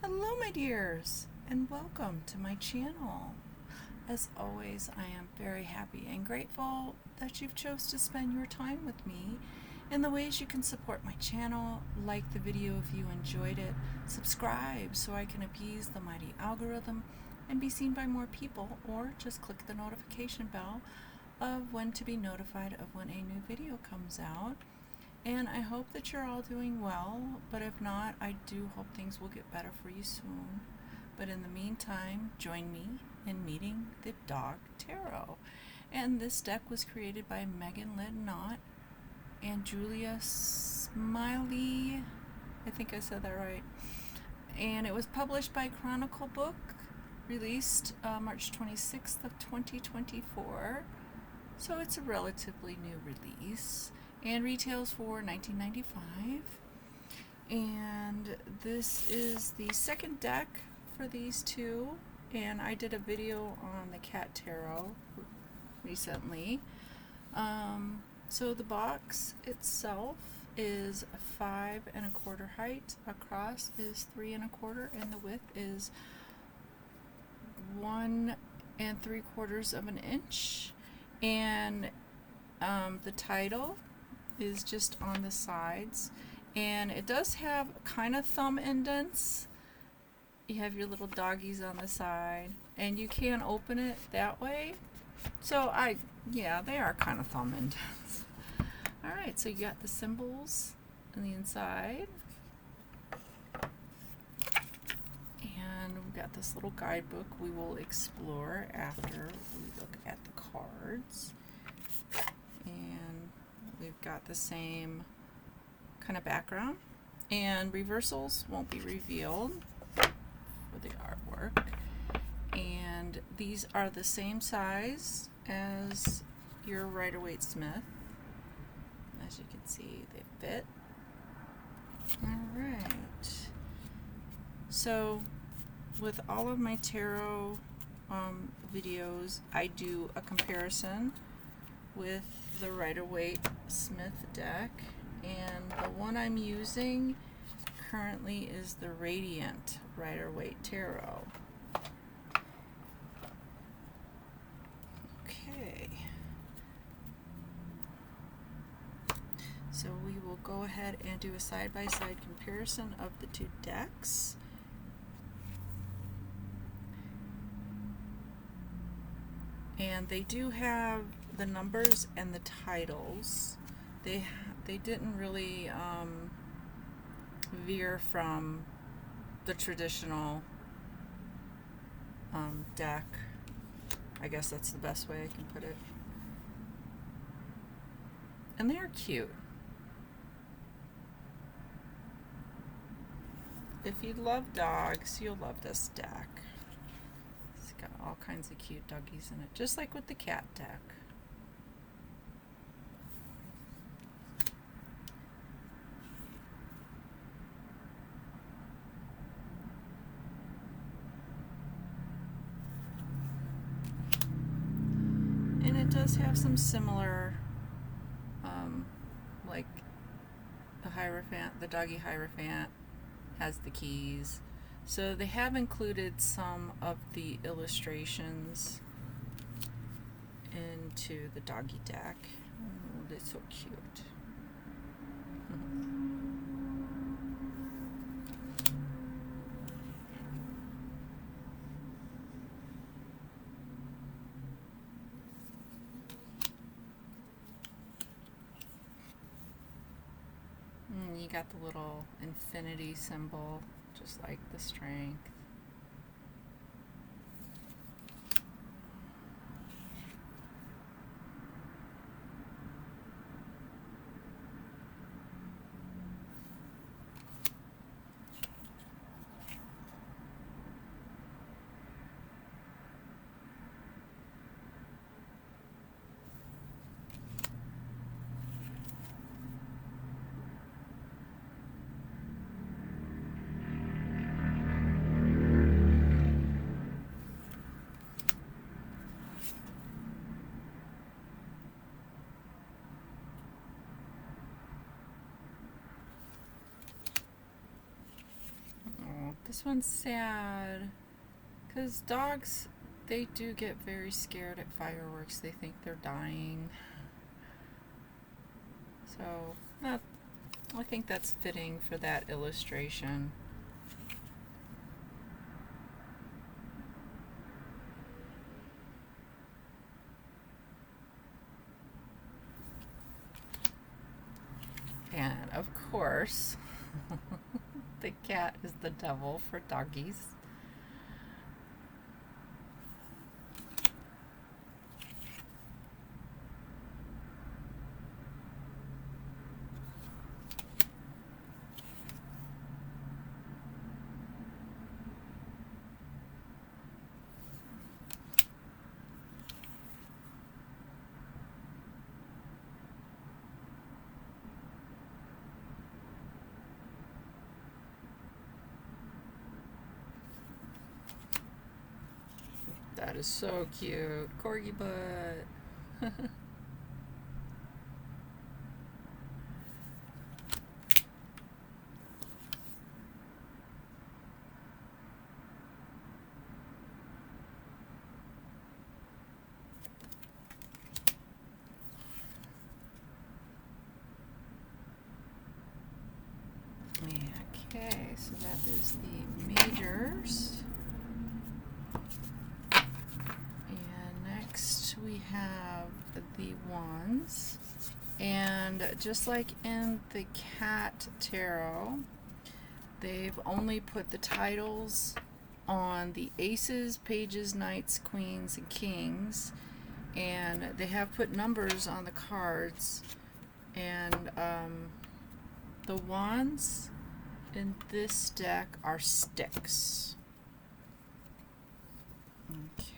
Hello my dears, and welcome to my channel. As always, I am very happy and grateful that you've chose to spend your time with me. And the ways you can support my channel: like the video if you enjoyed it, subscribe so I can appease the mighty algorithm and be seen by more people, or just click the notification bell of when to be notified of when a new video comes out. And I hope that you're all doing well, but if not, I do hope things will get better for you soon. But in the meantime, join me in meeting the Dog Tarot. And this deck was created by Lynn and Julia Smille. I think I said that right. And it was published by Chronicle book, released March 26th of 2024. So it's a relatively new release, and retails for $19.95. And this is the second deck for these two, and I did a video on the Cat Tarot recently. So the box itself is 5 1/4 height, across is 3 1/4, and the width is 1 3/4 of an inch. And the title is just on the sides, and it does have kind of thumb indents. You have your little doggies on the side, and you can open it that way. So they are kind of thumb indents. Alright, so you got the symbols on the inside, and we've got this little guidebook we will explore after we look at the cards. And we've got the same kind of background, and reversals won't be revealed for the artwork. And these are the same size as your Rider-Waite Smith. As you can see, they fit. Alright, so with all of my tarot videos, I do a comparison with the Rider-Waite Smith deck, and the one I'm using currently is the Radiant Rider-Waite Tarot. Okay, so we will go ahead and do a side-by-side comparison of the two decks. And they do have the numbers and the titles. They didn't really veer from the traditional deck. I guess that's the best way I can put it. And they are cute. If you love dogs, you'll love this deck. It's got all kinds of cute doggies in it, just like with the cat deck. And it does have some similar, like the Hierophant, the doggy Hierophant has the keys. So they have included some of the illustrations into the doggy deck. Oh, they're so cute. You got the little infinity symbol, just like the strength. This one's sad. Because dogs, they do get very scared at fireworks. They think they're dying. So, I think that's fitting for that illustration. And of course, the cat is the devil for doggies. That is so cute. Corgi butt. Okay, so that is the majors. And next we have the wands. And just like in the cat tarot, they've only put the titles on the aces, pages, knights, queens, and kings. And they have put numbers on the cards. And the wands in this deck are sticks. Okay.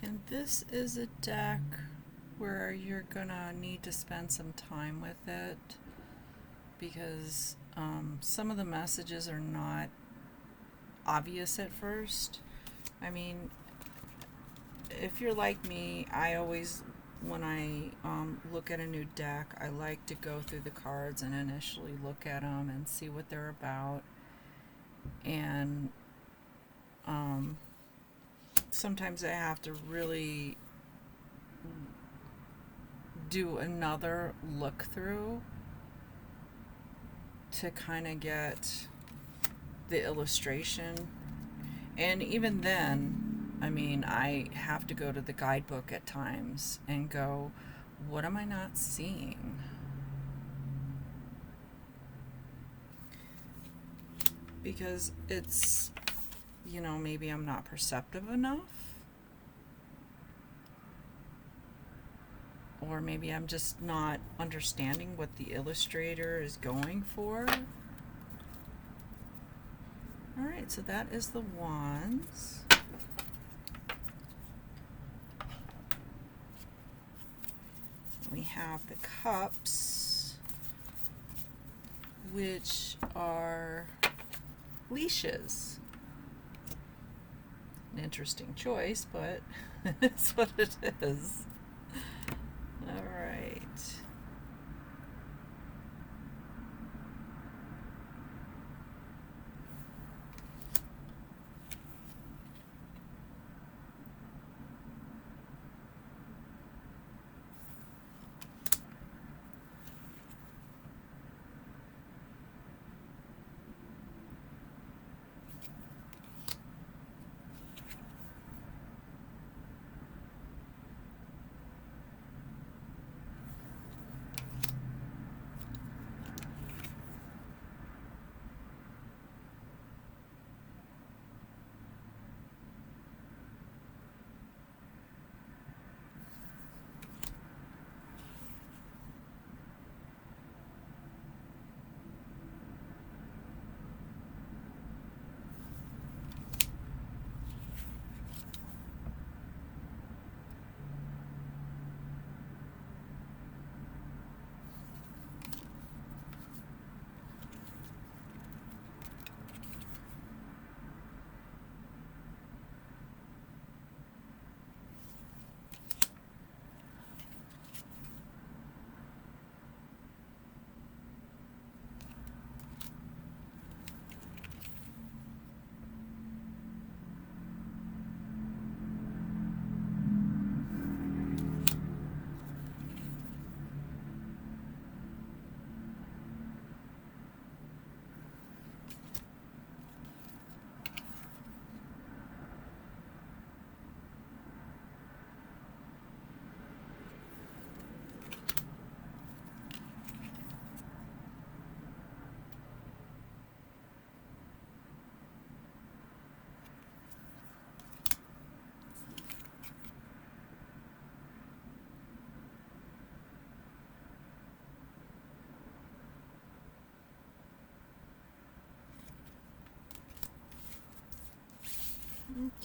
And this is a deck where you're gonna need to spend some time with it because some of the messages are not obvious at first. I mean, if you're like me, I always, when I look at a new deck, I like to go through the cards and initially look at them and see what they're about. And sometimes I have to really do another look through to kind of get the illustration. And even then, I mean, I have to go to the guidebook at times and go, what am I not seeing? Because it's, you know, maybe I'm not perceptive enough. Or maybe I'm just not understanding what the illustrator is going for. Alright, so that is the wands. We have the cups, which are leashes. an interesting choice, but it's what it is. All right.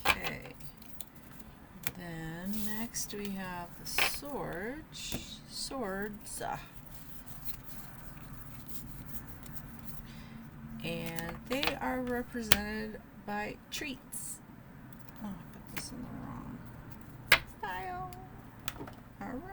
Okay. Then next we have the swords. And they are represented by treats. Oh, I put this in the wrong file. All right.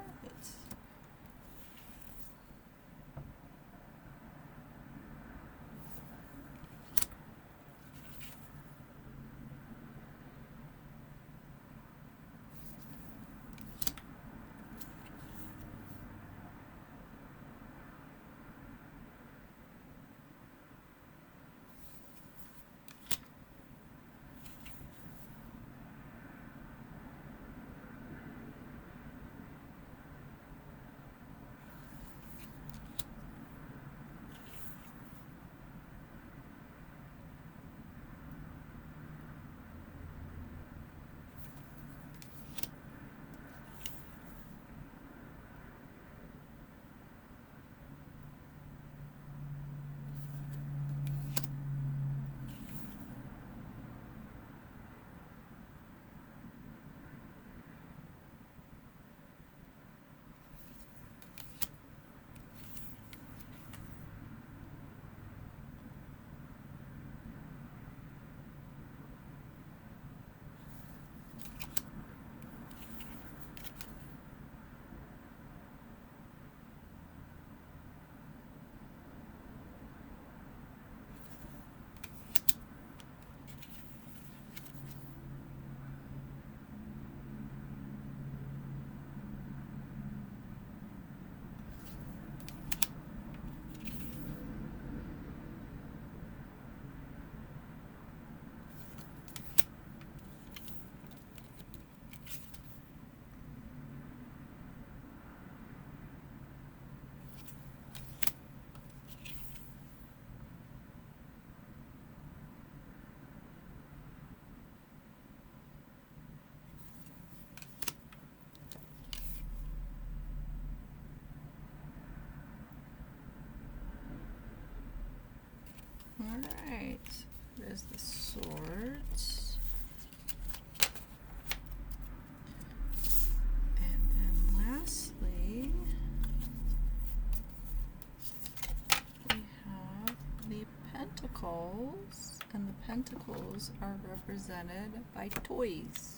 Alright, there's the swords. And then lastly, we have the pentacles, and the pentacles are represented by toys.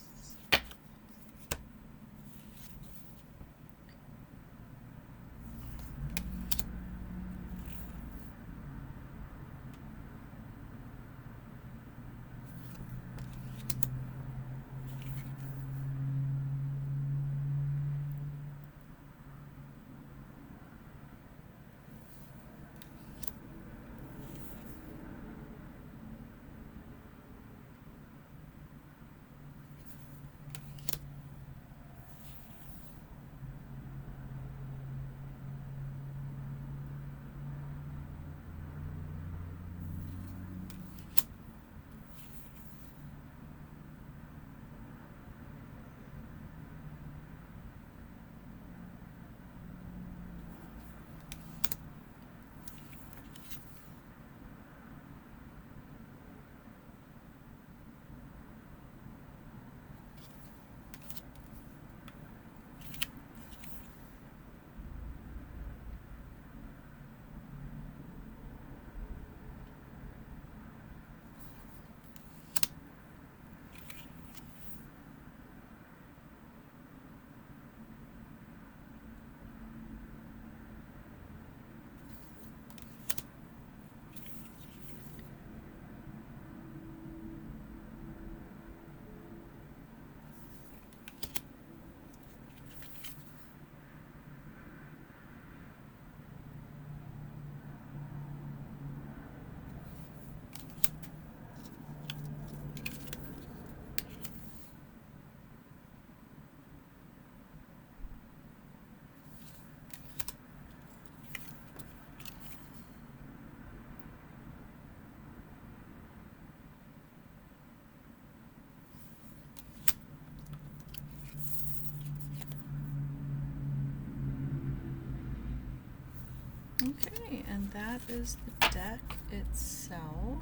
Okay, and that is the deck itself.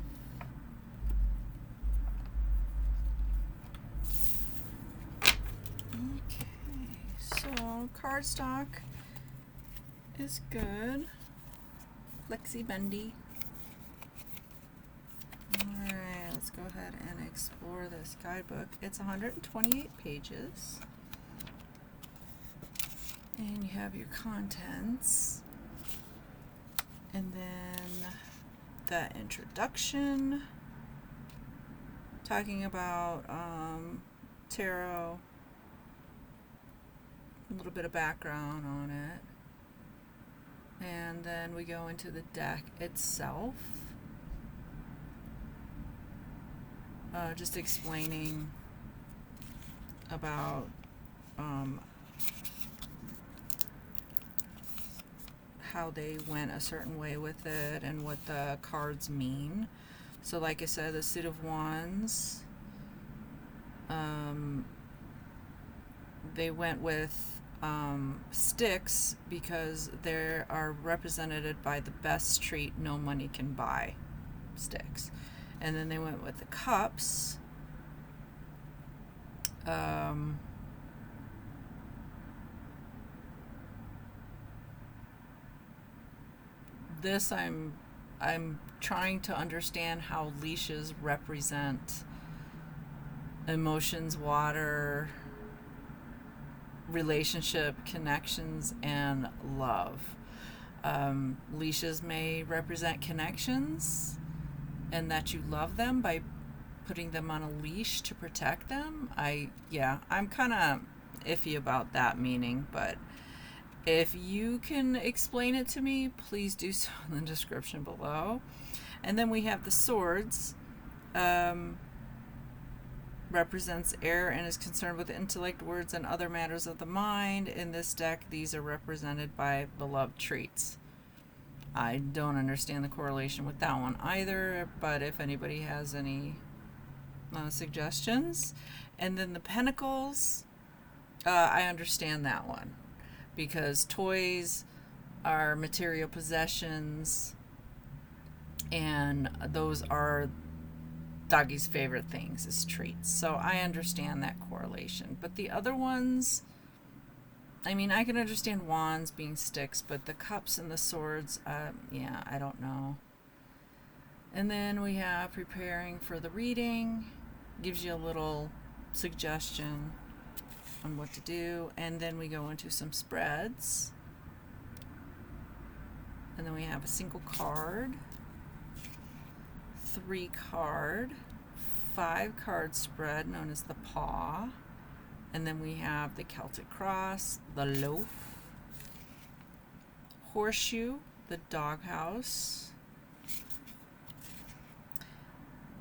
Okay, so cardstock is good. Flexi bendy. Alright, let's go ahead and explore this guidebook. It's 128 pages. And you have your contents. And then the introduction, talking about tarot, a little bit of background on it. And then we go into the deck itself, just explaining about how they went a certain way with it and what the cards mean. So like I said, the Suit of Wands, they went with sticks because they are represented by the best treat no money can buy sticks. And then they went with the cups. This I'm trying to understand how leashes represent emotions, water, relationship, connections, and love. Leashes may represent connections and that you love them by putting them on a leash to protect them. I'm kind of iffy about that meaning, but if you can explain it to me, please do so in the description below. And then we have the swords. Represents air and is concerned with intellect, words, and other matters of the mind. In this deck, these are represented by beloved treats. I don't understand the correlation with that one either, but if anybody has any suggestions. And then the pentacles, I understand that one, because toys are material possessions, and those are Doggy's favorite things is treats. So I understand that correlation. But the other ones, I mean, I can understand wands being sticks, but the cups and the swords, I don't know. And then we have preparing for the reading, gives you a little suggestion on what to do. And then we go into some spreads. And then we have a single card, 3 card, 5 card spread known as the paw. And then we have the Celtic cross, the loaf, horseshoe, the doghouse,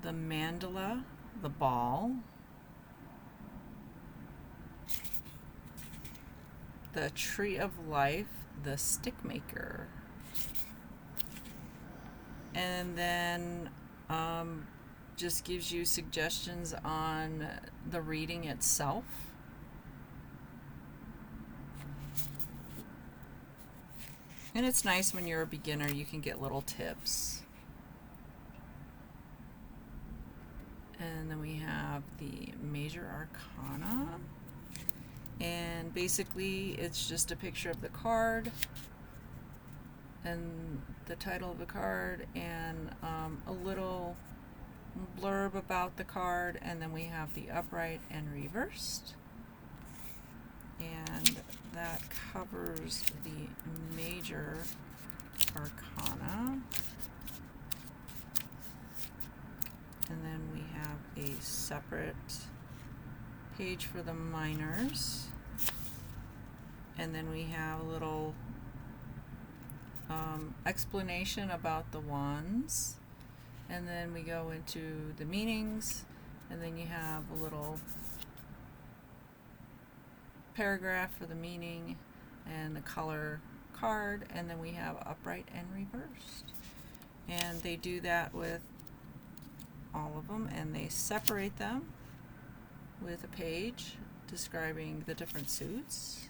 the mandala, the ball, the tree of life, the stick maker, and then just gives you suggestions on the reading itself. And it's nice when you're a beginner, you can get little tips. And then we have the major arcana. And basically it's just a picture of the card and the title of the card and a little blurb about the card, and then we have the upright and reversed. And that covers the major arcana. And then we have a separate page for the minors. And then we have a little explanation about the wands. And then we go into the meanings. And then you have a little paragraph for the meaning and the color card. And then we have upright and reversed. And they do that with all of them, and they separate them with a page describing the different suits.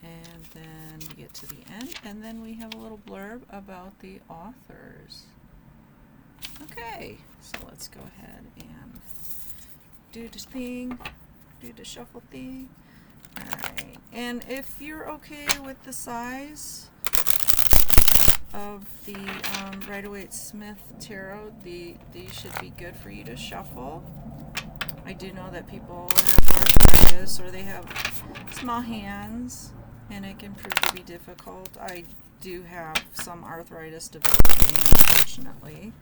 And then we get to the end, and then we have a little blurb about the authors. Okay, so let's go ahead and do this thing, do the shuffle thing. Alright, and if you're okay with the size of the Rider-Waite-Smith Tarot, these should be good for you to shuffle. I do know that people have arthritis or they have small hands, and it can prove to be difficult. I do have some arthritis developing, unfortunately.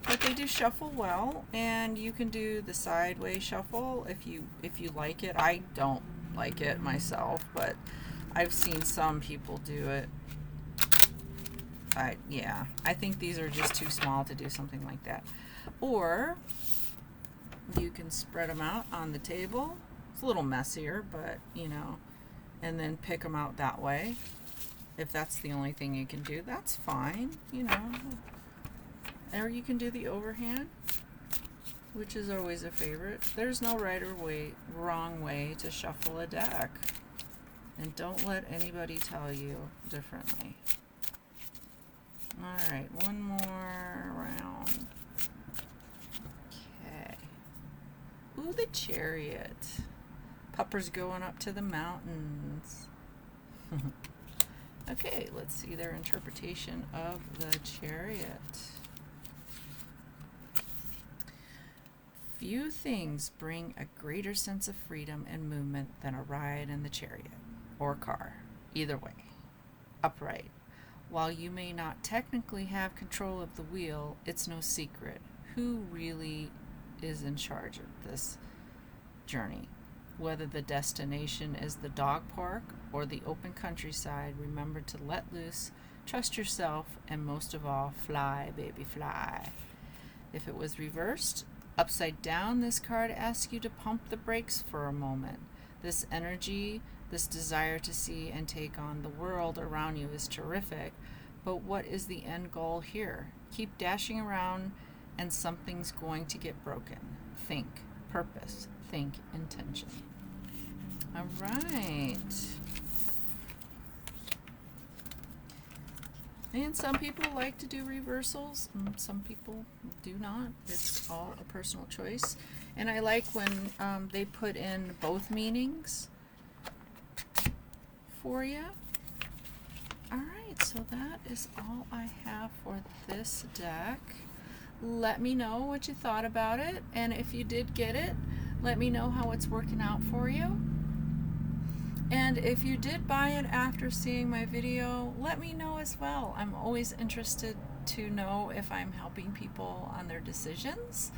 But they do shuffle well, and you can do the sideways shuffle if you like it. I don't like it myself, but I've seen some people do it. I think these are just too small to do something like that. Or you can spread them out on the table. It's a little messier, but and then pick them out that way. If that's the only thing you can do, that's fine, Or you can do the overhand, which is always a favorite. There's no right or wrong way to shuffle a deck. And don't let anybody tell you differently. Alright, one more round. Okay. Ooh, the Chariot. Puppers going up to the mountains. Okay, let's see their interpretation of the Chariot. Few things bring a greater sense of freedom and movement than a ride in the chariot or car. Either way. Upright. While you may not technically have control of the wheel, it's no secret who really is in charge of this journey. Whether the destination is the dog park or the open countryside, remember to let loose, trust yourself, and most of all, fly, baby, fly. If it was reversed, upside down, this card asks you to pump the brakes for a moment. This energy, this desire to see and take on the world around you is terrific, but what is the end goal here? Keep dashing around and something's going to get broken. Think purpose, think intention. All right. And some people like to do reversals, and some people do not. It's all a personal choice. And I like when they put in both meanings for you. Alright, so that is all I have for this deck. Let me know what you thought about it, and if you did get it, let me know how it's working out for you. And if you did buy it after seeing my video, let me know as well. I'm always interested to know if I'm helping people on their decisions.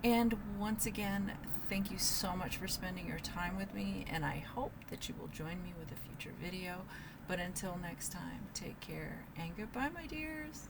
And once again, thank you so much for spending your time with me, and I hope that you will join me with a future video. But until next time, take care and goodbye, my dears.